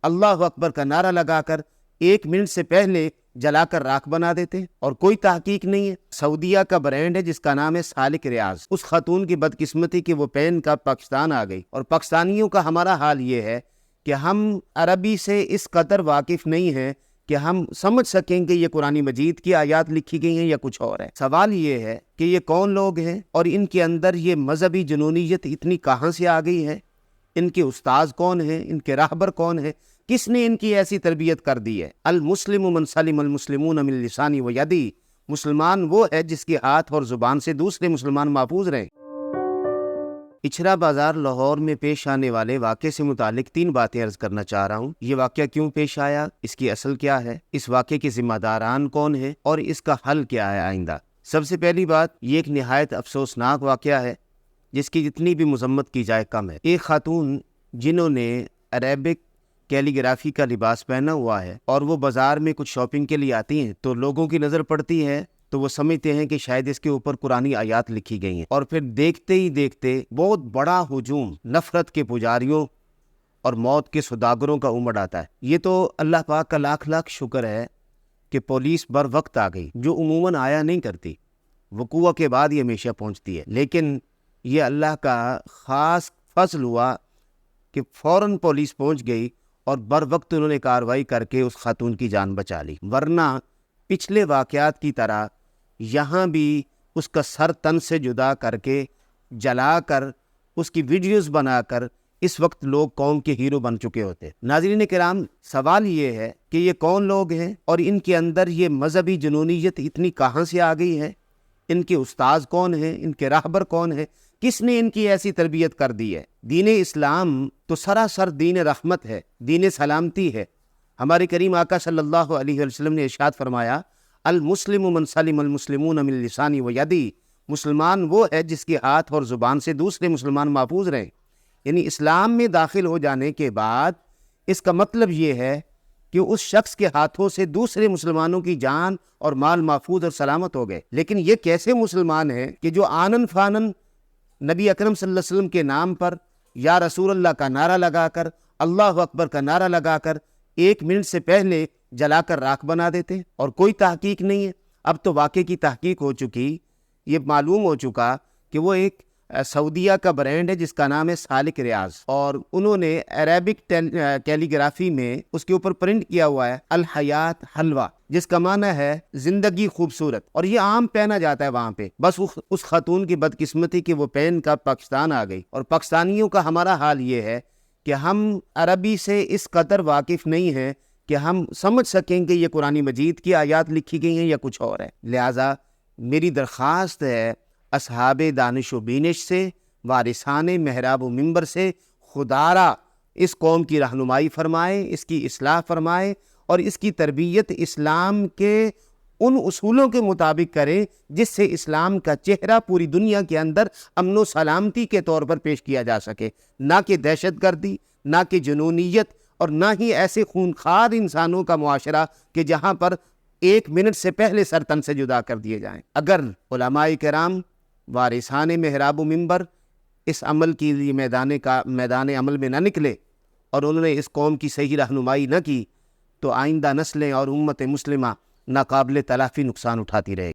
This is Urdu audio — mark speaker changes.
Speaker 1: اللہ اکبر کا نعرہ لگا کر 1 منٹ سے پہلے جلا کر راکھ بنا دیتے ہیں، اور کوئی تحقیق نہیں ہے۔ سعودیہ کا برانڈ ہے جس کا نام ہے سالک ریاض، اس خاتون کی بدقسمتی کہ وہ پہن کا پاکستان آ گئی، اور پاکستانیوں کا ہمارا حال یہ ہے کہ ہم عربی سے اس قدر واقف نہیں ہیں کہ ہم سمجھ سکیں کہ یہ قرآن مجید کی آیات لکھی گئی ہیں یا کچھ اور ہے۔ سوال یہ ہے کہ یہ کون لوگ ہیں اور ان کے اندر یہ مذہبی جنونیت اتنی کہاں سے آ گئی ہے؟ ان کے استاذ کون ہیں؟ ان کے راہبر کون ہیں؟ کس نے ان کی ایسی تربیت کر دی ہے؟ المسلم من سلم المسلمون من لسانی و یدی، مسلمان وہ ہے جس کے ہاتھ اور زبان سے دوسرے مسلمان محفوظ رہیں۔ اچھرا بازار لاہور میں پیش آنے والے واقعے سے متعلق 3 باتیں عرض کرنا چاہ رہا ہوں۔ یہ واقعہ کیوں پیش آیا، اس کی اصل کیا ہے، اس واقعے کے ذمہ داران کون ہیں، اور اس کا حل کیا ہے آئندہ۔ سب سے پہلی بات، یہ ایک نہایت افسوسناک واقعہ ہے جس کی جتنی بھی مذمت کی جائے کم ہے۔ ایک خاتون جنہوں نے عربک کیلیگرافی کا لباس پہنا ہوا ہے اور وہ بازار میں کچھ شاپنگ کے لیے آتی ہیں، تو لوگوں کی نظر پڑتی ہے تو وہ سمجھتے ہیں کہ شاید اس کے اوپر قرآنی آیات لکھی گئی ہیں، اور پھر دیکھتے ہی دیکھتے بہت بڑا ہجوم نفرت کے پجاریوں اور موت کے سوداگروں کا امڑ آتا ہے۔ یہ تو اللہ پاک کا لاکھ لاکھ شکر ہے کہ پولیس بر وقت آ گئی، جو عموماً آیا نہیں کرتی، وقوع کے بعد یہ ہمیشہ پہنچتی ہے، لیکن یہ اللہ کا خاص فضل ہوا کہ فوراً پولیس پہنچ گئی اور بر وقت انہوں نے کارروائی کر کے اس خاتون کی جان بچا لی، ورنہ پچھلے واقعات کی طرح یہاں بھی اس کا سر تن سے جدا کر کے جلا کر اس کی ویڈیوز بنا کر اس وقت لوگ قوم کے ہیرو بن چکے ہوتے۔ ناظرین کرام، سوال یہ ہے کہ یہ کون لوگ ہیں اور ان کے اندر یہ مذہبی جنونیت اتنی کہاں سے آ گئی ہے؟ ان کے استاذ کون ہیں؟ ان کے راہبر کون ہیں؟ کس نے ان کی ایسی تربیت کر دی ہے؟ دین اسلام تو سراسر دین رحمت ہے، دین سلامتی ہے۔ ہمارے کریم آقا صلی اللہ علیہ وسلم نے ارشاد فرمایا، المسلم من سلم المسلمون من لسانی و یدی، مسلمان وہ ہے جس کے ہاتھ اور زبان سے دوسرے مسلمان محفوظ رہیں۔ یعنی اسلام میں داخل ہو جانے کے بعد اس کا مطلب یہ ہے کہ اس شخص کے ہاتھوں سے دوسرے مسلمانوں کی جان اور مال محفوظ اور سلامت ہو گئے۔ لیکن یہ کیسے مسلمان ہیں کہ جو آنن فانن نبی اکرم صلی اللہ علیہ وسلم کے نام پر یا رسول اللہ کا نعرہ لگا کر، اللہ اکبر کا نعرہ لگا کر 1 منٹ سے پہلے جلا کر راکھ بنا دیتے، اور کوئی تحقیق نہیں ہے۔ اب تو واقعے کی تحقیق ہو چکی، یہ معلوم ہو چکا کہ وہ ایک سعودیہ کا برانڈ ہے جس کا نام ہے سالک ریاض، اور انہوں نے عربک کیلیگرافی میں اس کے اوپر پرنٹ کیا ہوا ہے الحیات حلوہ، جس کا معنی ہے زندگی خوبصورت، اور یہ عام پہنا جاتا ہے وہاں پہ۔ بس اس خاتون کی بدقسمتی کہ وہ پہن کا پاکستان آ گئی، اور پاکستانیوں کا ہمارا حال یہ ہے کہ ہم عربی سے اس قدر واقف نہیں ہیں کہ ہم سمجھ سکیں کہ یہ قرآن مجید کی آیات لکھی گئی ہیں یا کچھ اور ہے۔ لہٰذا میری درخواست ہے اصحاب دانش و بینش سے، وارثان محراب و منبر سے، خدارا اس قوم کی رہنمائی فرمائے، اس کی اصلاح فرمائے، اور اس کی تربیت اسلام کے ان اصولوں کے مطابق کرے جس سے اسلام کا چہرہ پوری دنیا کے اندر امن و سلامتی کے طور پر پیش کیا جا سکے، نہ کہ دہشت گردی، نہ کہ جنونیت، اور نہ ہی ایسے خونخوار انسانوں کا معاشرہ کہ جہاں پر 1 منٹ سے پہلے سر تن سے جدا کر دیے جائیں۔ اگر علماء کرام وارثان محراب و منبر اس عمل کی لیے میدان عمل میں نہ نکلے اور انہوں نے اس قوم کی صحیح رہنمائی نہ کی، تو آئندہ نسلیں اور امت مسلمہ ناقابل تلافی نقصان اٹھاتی رہے گی۔